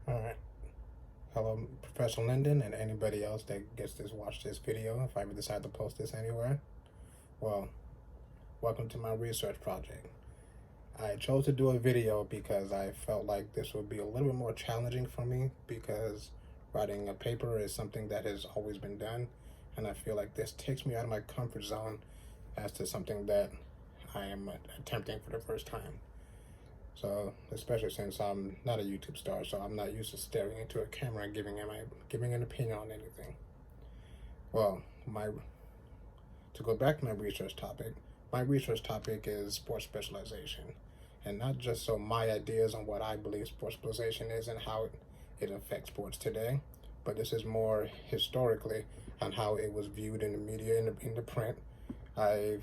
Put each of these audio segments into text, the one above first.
All right. Hello, Professor Linden, and anybody else that gets to watch this video. If I ever decide to post this anywhere, well, welcome to my research project. I chose to do a video because I felt like this would be a little bit more challenging for me because writing a paper is something that has always been done, and I feel like this takes me out of my comfort zone as to something that I am attempting for the first time. So, especially since I'm not a YouTube star, so I'm not used to staring into a camera and giving an opinion on anything. Well, to go back to my research topic is sports specialization, and not just so my ideas on what I believe sports specialization is and how it affects sports today, but this is more historically on how it was viewed in the media, in the print. I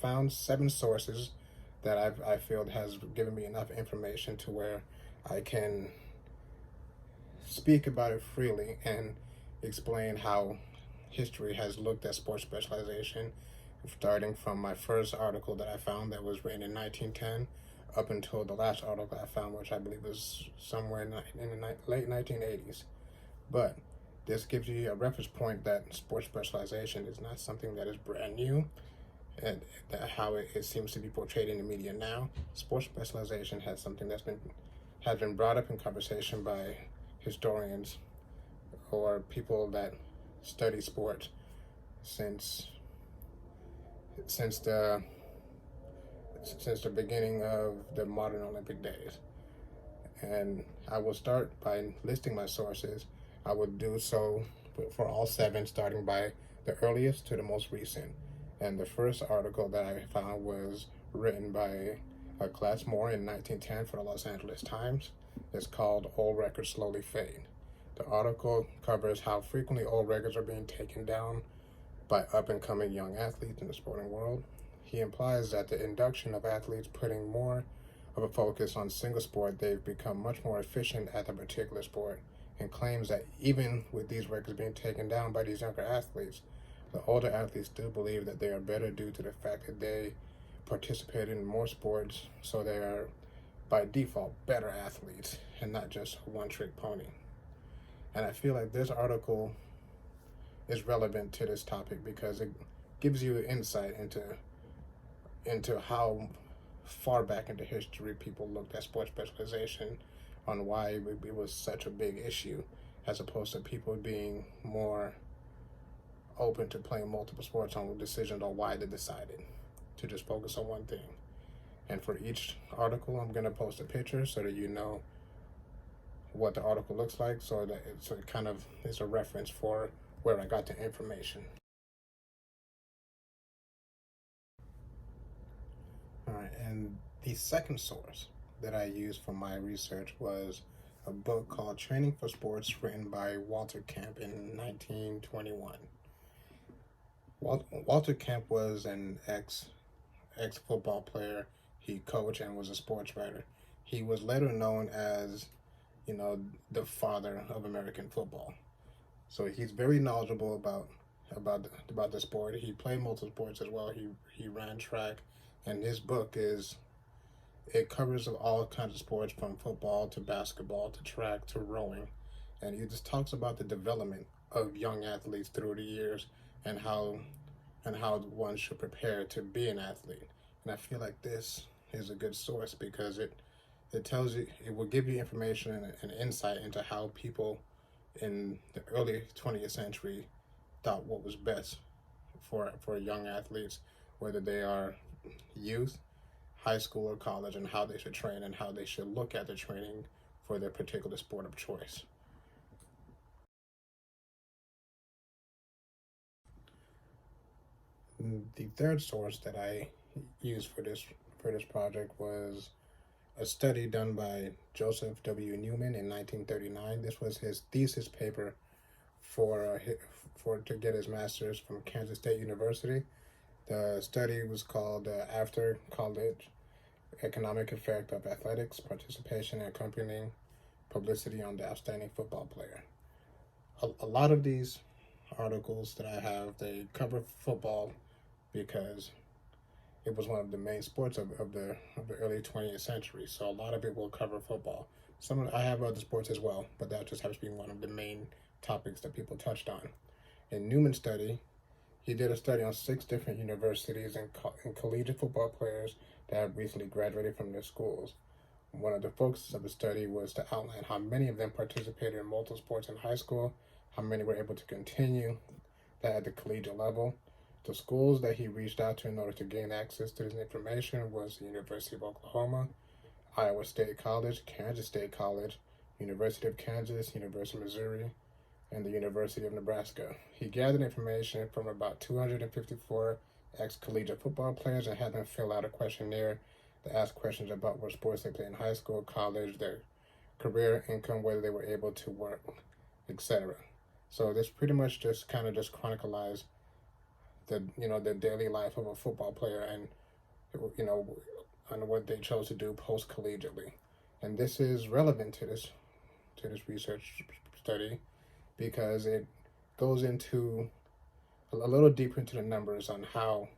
found 7 sources that I feel has given me enough information to where I can speak about it freely and explain how history has looked at sports specialization, starting from my first article that I found that was written in 1910 up until the last article I found, which I believe was somewhere in the late 1980s. But this gives you a reference point that sports specialization is not something that is brand new, and how it seems to be portrayed in the media now. Sports specialization has something has been brought up in conversation by historians or people that study sports since the beginning of the modern Olympic days. And I will start by listing my sources. I would do so for all 7, starting by the earliest to the most recent. And the first article that I found was written by Class Moore in 1910 for the Los Angeles Times. It's called "Old Records Slowly Fade." The article covers how frequently old records are being taken down by up-and-coming young athletes in the sporting world. He implies that the induction of athletes putting more of a focus on single sport, they've become much more efficient at the particular sport, and claims that even with these records being taken down by these younger athletes, the older athletes still believe that they are better due to the fact that they participate in more sports, so they are by default better athletes and not just a one-trick pony. And I feel like this article is relevant to this topic because it gives you insight into how far back into history people looked at sports specialization, on why it was such a big issue, as opposed to people being more open to playing multiple sports on decisions on why they decided to just focus on one thing. And for each article, I'm going to post a picture so that you know what the article looks like, so that it kind of is a reference for where I got the information. All right, and the second source that I used for my research was a book called Training for Sports, written by Walter Camp in 1921. Walter Camp was an ex football player. He coached and was a sports writer. He was later known as, the father of American football. So he's very knowledgeable about the sport. He played multiple sports as well. He ran track, and his book it covers all kinds of sports, from football to basketball to track to rowing, and he just talks about the development of young athletes through the years, and how one should prepare to be an athlete. And I feel like this is a good source because it tells you, it will give you information and insight into how people in the early 20th century thought what was best for young athletes, whether they are youth, high school, or college, and how they should train and how they should look at the training for their particular sport of choice. The third source that I used for this project was a study done by Joseph W. Newman in 1939. This was his thesis paper to get his master's from Kansas State University. The study was called After College Economic Effect of Athletics Participation and Accompanying Publicity on the Outstanding Football Player. A lot of these articles that I have, they cover football because it was one of the main sports of the early 20th century. So a lot of it will cover football. I have other sports as well, but that just happens to be one of the main topics that people touched on. In Newman Study, he did a study on 6 different universities and collegiate football players that have recently graduated from their schools. One of the focuses of the study was to outline how many of them participated in multiple sports in high school, how many were able to continue that at the collegiate level. The schools that he reached out to in order to gain access to this information was the University of Oklahoma, Iowa State College, Kansas State College, University of Kansas, University of Missouri, and the University of Nebraska. He gathered information from about 254 ex-collegiate football players and had them fill out a questionnaire to ask questions about what sports they played in high school, college, their career, income, whether they were able to work, etc. So this pretty much just chronicles the daily life of a football player and on what they chose to do post collegiately. And this is relevant to this research study because it goes into a little deeper into the numbers on how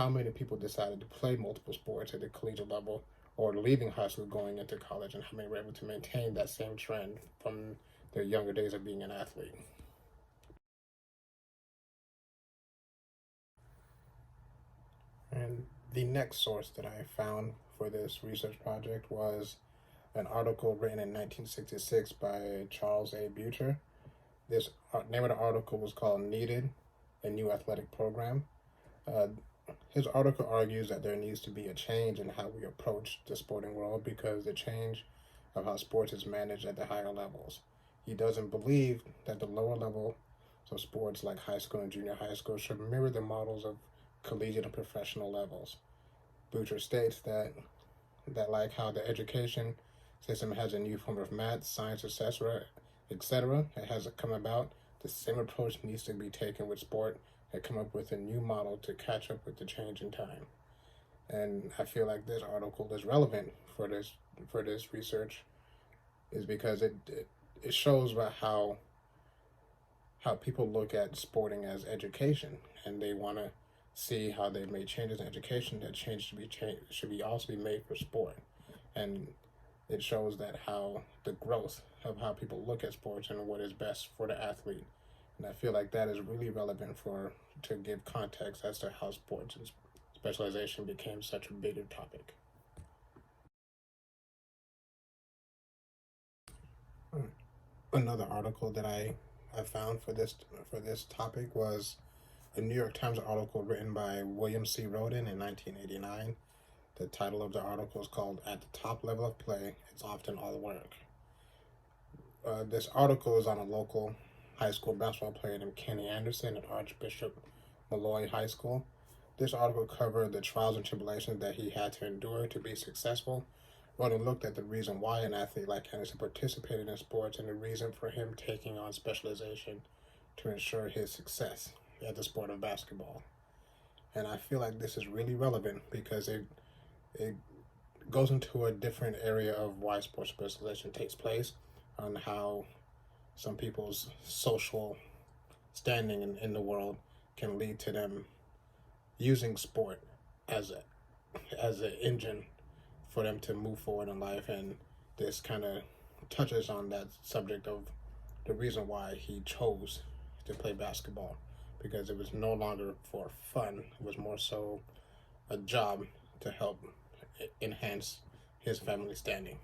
many people decided to play multiple sports at the collegiate level or leaving high school going into college, and how many were able to maintain that same trend from their younger days of being an athlete. And the next source that I found for this research project was an article written in 1966 by Charles A. Bucher. This name of the article was called Needed, a New Athletic Program. His article argues that there needs to be a change in how we approach the sporting world because the change of how sports is managed at the higher levels. He doesn't believe that the lower level of sports like high school and junior high school should mirror the models of collegiate and professional levels. Butcher states that like how the education system has a new form of math, science, etc., it has come about, the same approach needs to be taken with sport and come up with a new model to catch up with the change in time. And I feel like this article is relevant for this research, is because it shows about how people look at sporting as education, and they want to see how they've made changes in education. That change should be also be made for sport, and it shows that how the growth of how people look at sports and what is best for the athlete. And I feel like that is really relevant to give context as to how sports and specialization became such a bigger topic. Another article that I found for this topic was a New York Times article written by William C. Roden in 1989. The title of the article is called "At the Top Level of Play, It's Often All Work." This article is on a local high school basketball player named Kenny Anderson at Archbishop Molloy High School. This article covered the trials and tribulations that he had to endure to be successful. Roden looked at the reason why an athlete like Anderson participated in sports and the reason for him taking on specialization to ensure his success at the sport of basketball. And I feel like this is really relevant because it goes into a different area of why sports specialization takes place, on how some people's social standing in the world can lead to them using sport as an engine for them to move forward in life. And this kind of touches on that subject of the reason why he chose to play basketball, because it was no longer for fun. It was more so a job to help enhance his family standing.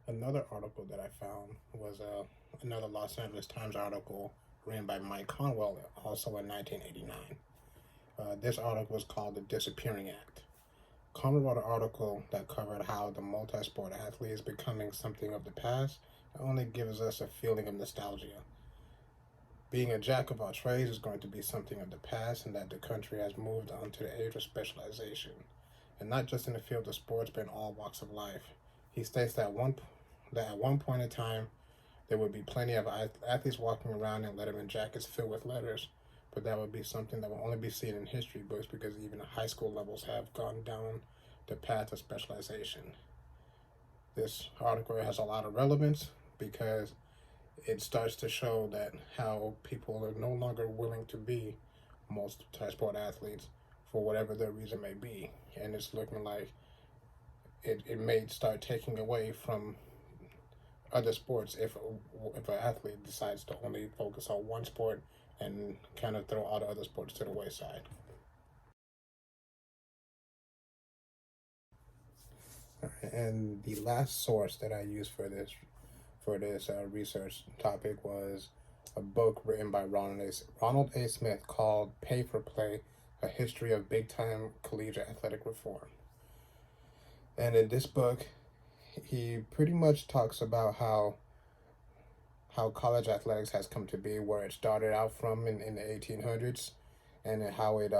Another article that I found was another Los Angeles Times article written by Mike Conwell, also in 1989. This article was called The Disappearing Act. Conwell wrote an article that covered how the multi-sport athlete is becoming something of the past. It only gives us a feeling of nostalgia. Being a jack of all trades is going to be something of the past, and that the country has moved on to the age of specialization. And not just in the field of sports, but in all walks of life. He states that at one point in time, there would be plenty of athletes walking around in Letterman jackets filled with letters, but that would be something that will only be seen in history books, because even the high school levels have gone down the path of specialization. This article has a lot of relevance because it starts to show that how people are no longer willing to be multi-sport athletes for whatever the reason may be. And it's looking like it may start taking away from other sports if an athlete decides to only focus on one sport and kind of throw all the other sports to the wayside. And the last source that I used for this research topic was a book written by Ronald A. Smith called PayforPlay: A History of Big-Time Collegiate Athletic Reform. And in this book, he pretty much talks about how college athletics has come to be, where it started out from in the 1800s, and how it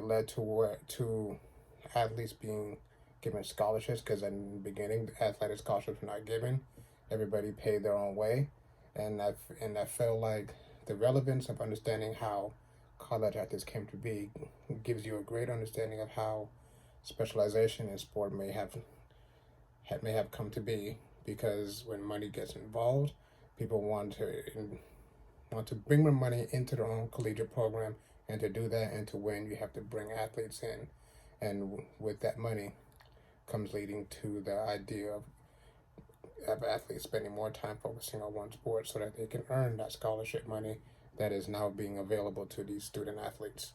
led to athletes being given scholarships, because in the beginning athletic scholarships were not given. Everybody paid their own way, and I felt like the relevance of understanding how college athletes came to be gives you a great understanding of how specialization in sport may have come to be, because when money gets involved, people want to bring more money into their own collegiate program, and to do that and to win, you have to bring athletes in, and with that money comes leading to the idea of athletes spending more time focusing on one sport so that they can earn that scholarship money that is now being available to these student athletes.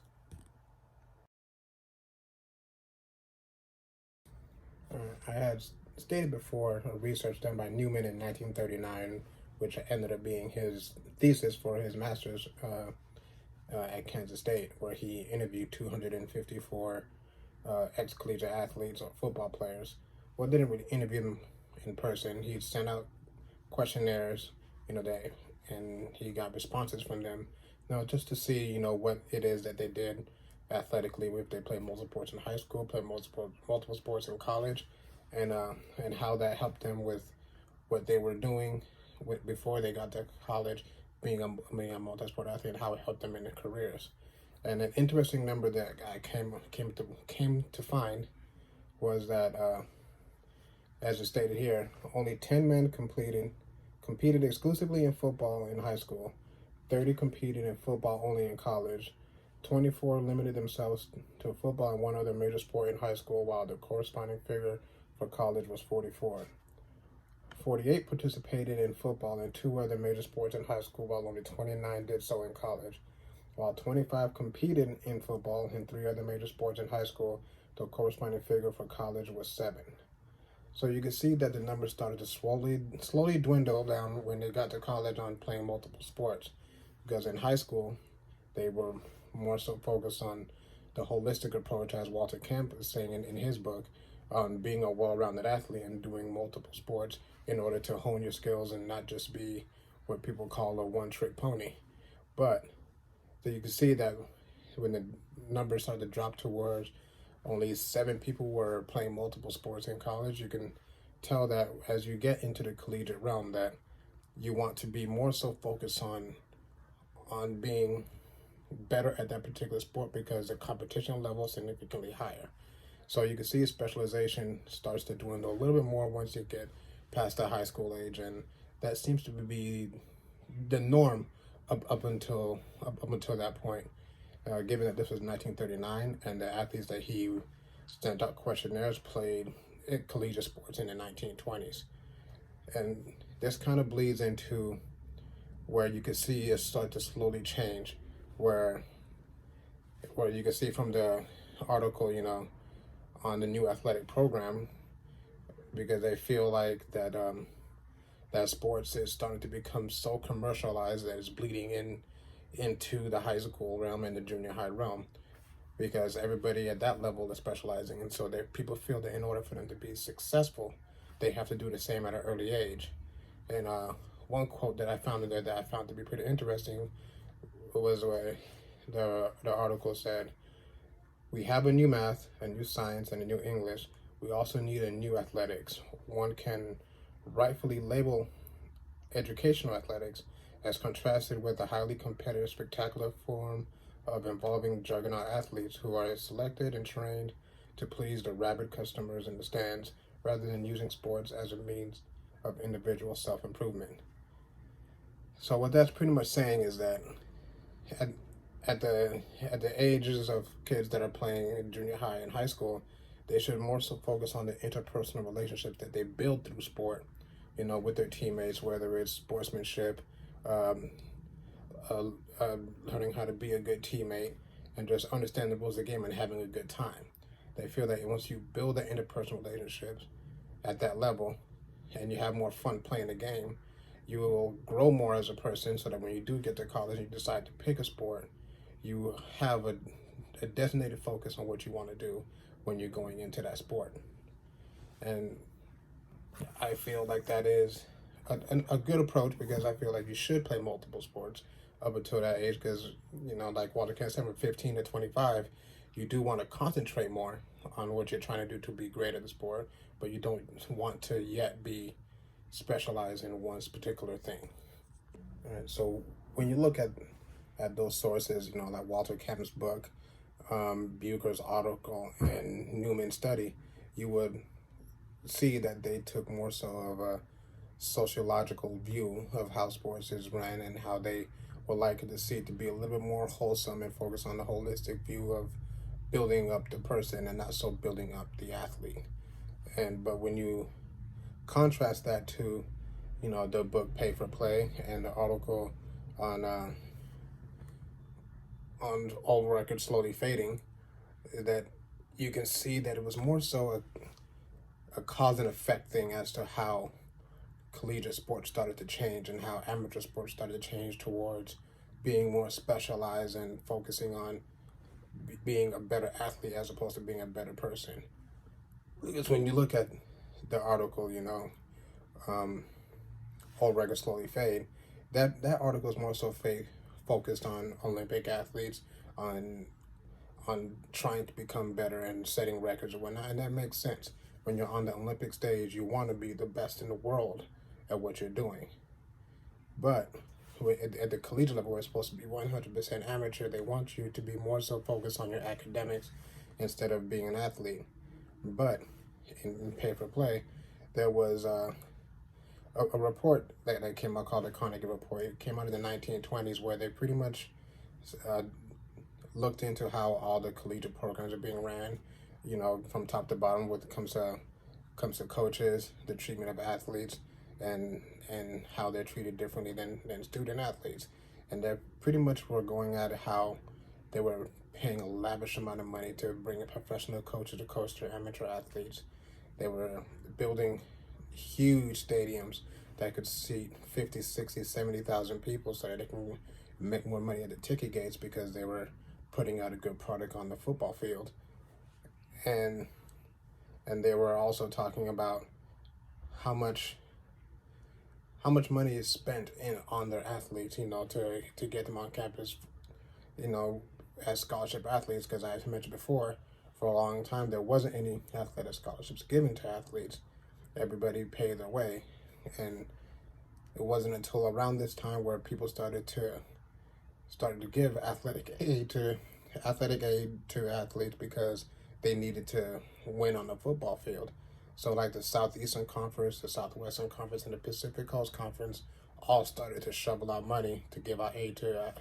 I had stated before a research done by Newman in 1939, which ended up being his thesis for his master's at Kansas State, where he interviewed 254 ex-collegiate athletes or football players. Well, didn't really interview them in person. He sent out questionnaires, and he got responses from them, just to see, what it is that they did athletically, if they played multiple sports in high school, played multiple sports in college, and how that helped them with what they were doing before they got to college, being a multi-sport athlete, and how it helped them in their careers. And an interesting number that I came to find was that, as is stated here, only 10 men competed exclusively in football in high school, 30 competed in football only in college, 24 limited themselves to football and one other major sport in high school, while the corresponding figure for college was 44. 48 participated in football and two other major sports in high school, while only 29 did so in college. While 25 competed in football and three other major sports in high school, the corresponding figure for college was 7. So you can see that the numbers started to slowly dwindle down when they got to college on playing multiple sports, because in high school they were more so focused on the holistic approach, as Walter Camp is saying in his book, on being a well-rounded athlete and doing multiple sports in order to hone your skills and not just be what people call a one-trick pony. But so you can see that when the numbers started to drop towards only 7 people were playing multiple sports in college, you can tell that as you get into the collegiate realm that you want to be more so focused on being better at that particular sport, because the competition level is significantly higher. So you can see specialization starts to dwindle a little bit more once you get past the high school age, and that seems to be the norm up until that point. Given that this was 1939 and the athletes that he sent out questionnaires played collegiate sports in the 1920s, and this kind of bleeds into where you can see it start to slowly change, where you can see from the article, on the new athletic program, because they feel like that that sports is starting to become so commercialized that it's bleeding into the high school realm and the junior high realm, because everybody at that level is specializing, and so people feel that in order for them to be successful, they have to do the same at an early age. And one quote that I found in there that I found to be pretty interesting was where the article said, "We have a new math, a new science, and a new English. We also need a new athletics. One can rightfully label educational athletics as contrasted with a highly competitive, spectacular form of involving juggernaut athletes who are selected and trained to please the rabid customers in the stands, rather than using sports as a means of individual self-improvement." So what that's pretty much saying is that at the ages of kids that are playing in junior high and high school, they should more so focus on the interpersonal relationships that they build through sport, with their teammates, whether it's sportsmanship, um, uh, learning how to be a good teammate, and just understanding the rules of the game and having a good time. They feel that once you build that interpersonal relationships at that level, and you have more fun playing the game, you will grow more as a person, so that when you do get to college and you decide to pick a sport, you have a designated focus on what you want to do when you're going into that sport. And I feel like that is a good approach, because I feel like you should play multiple sports up until that age, because, like Walter Kent said, from 15 to 25, you do want to concentrate more on what you're trying to do to be great at the sport, but you don't want to yet be specialized in one particular thing. All right, so when you look at those sources, like Walter Kemp's book, Bucher's article, and Newman Study, you would see that they took more so of a sociological view of how sports is ran, and how they would like to see it to be a little bit more wholesome and focus on the holistic view of building up the person and not so building up the athlete. But when you contrast that to, the book PayforPlay and the article on All Records Slowly Fading, that you can see that it was more so a cause and effect thing as to how collegiate sports started to change, and how amateur sports started to change towards being more specialized and focusing on being a better athlete as opposed to being a better person. Because when you look at the article, All Records Slowly Fade, that article is more so focused on Olympic athletes, on trying to become better and setting records and whatnot, and that makes sense. When you're on the Olympic stage, you want to be the best in the world at what you're doing. But at the collegiate level, where it's supposed to be 100% amateur, they want you to be more so focused on your academics instead of being an athlete. But in PayforPlay, there was a report that came out called the Carnegie Report. It came out in the 1920s, where they pretty much looked into how all the collegiate programs are being ran, from top to bottom, when it comes to coaches, the treatment of athletes, and how they're treated differently than student athletes. And they pretty much were going at how they were paying a lavish amount of money to bring in professional coaches to coach their amateur athletes. They were building huge stadiums that could seat 50, 60, 70,000 people, so that they can make more money at the ticket gates, because they were putting out a good product on the football field. And they were also talking about how much money is spent on their athletes, to get them on campus, as scholarship athletes, because as I mentioned before, for a long time there wasn't any athletic scholarships given to athletes. Everybody paid their way, and it wasn't until around this time where people started to give athletic aid to athletes, because they needed to win on the football field. So like the Southeastern Conference, the Southwestern Conference, and the Pacific Coast Conference all started to shovel out money to give out aid to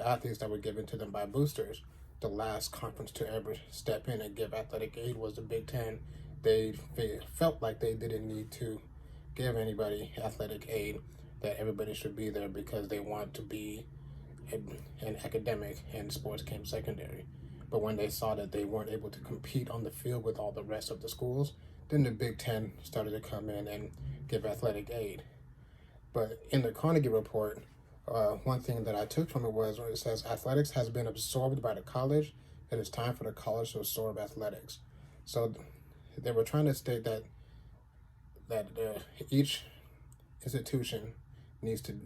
athletes that were given to them by boosters. The last conference to ever step in and give athletic aid was the Big Ten. They felt like they didn't need to give anybody athletic aid, that everybody should be there because they want to be an academic, and sports came secondary. But when they saw that they weren't able to compete on the field with all the rest of the schools, then the Big Ten started to come in and give athletic aid. But in the Carnegie Report, one thing that I took from it was when it says athletics has been absorbed by the college, it is time for the college to absorb athletics. So they were trying to state that each institution needs to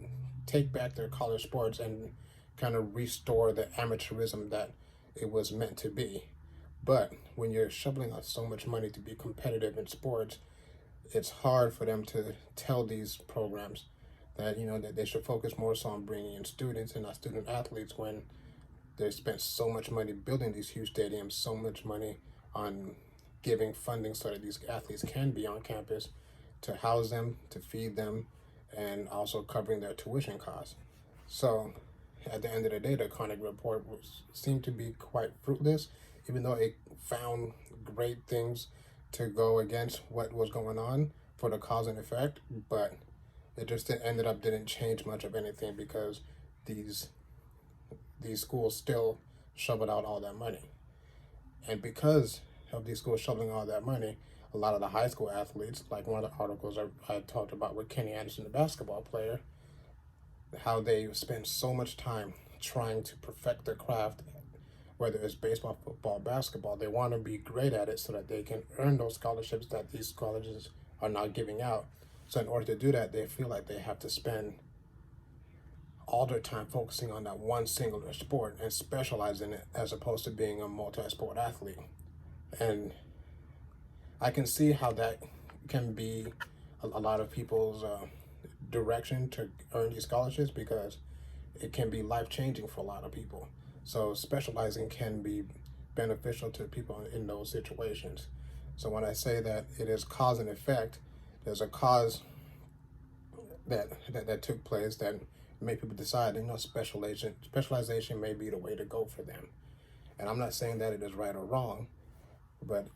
take back their college sports and kind of restore the amateurism that it was meant to be. But when you're shoveling out so much money to be competitive in sports, it's hard for them to tell these programs that that they should focus more so on bringing in students and not student athletes, when they spent so much money building these huge stadiums, so much money on giving funding so that these athletes can be on campus, to house them, to feed them, and also covering their tuition costs. So at the end of the day, the Carnegie Report seemed to be quite fruitless, even though it found great things to go against what was going on for the cause and effect, but it just didn't change much of anything because these schools still shoveled out all that money. And because of these schools shoveling all that money, a lot of the high school athletes, like one of the articles I talked about with Kenny Anderson, the basketball player, how they spend so much time trying to perfect their craft, whether it's baseball, football, basketball. They want to be great at it so that they can earn those scholarships that these colleges are not giving out. So in order to do that, they feel like they have to spend all their time focusing on that one singular sport and specialize in it, as opposed to being a multi-sport athlete. And I can see how that can be a lot of people's direction to earn these scholarships, because it can be life-changing for a lot of people. So specializing can be beneficial to people in those situations. So when I say that it is cause and effect, there's a cause that took place that made people decide, specialization may be the way to go for them. And I'm not saying that it is right or wrong, but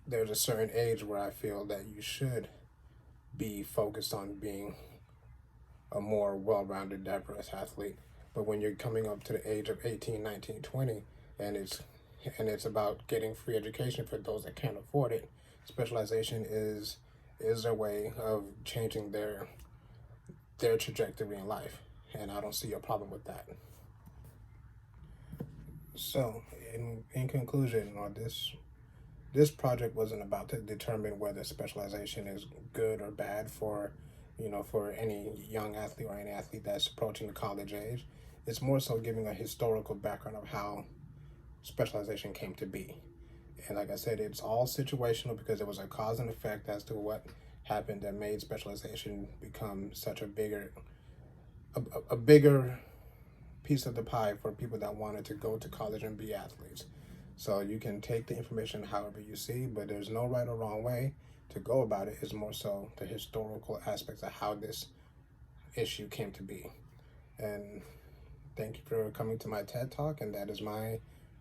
there's a certain age where I feel that you should be focused on being a more well-rounded, diverse athlete. But when you're coming up to the age of 18, 19, 20, and it's about getting free education for those that can't afford it, specialization is a way of changing their trajectory in life. And I don't see a problem with that. So in conclusion, this project wasn't about to determine whether specialization is good or bad for any young athlete or any athlete that's approaching the college age. It's more so giving a historical background of how specialization came to be. And like I said, it's all situational because it was a cause and effect as to what happened that made specialization become such a bigger piece of the pie for people that wanted to go to college and be athletes. So you can take the information however you see, but there's no right or wrong way to go about it. It's more so the historical aspects of how this issue came to be. And thank you for coming to my TED Talk, and that is my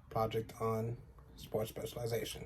project on sports specialization.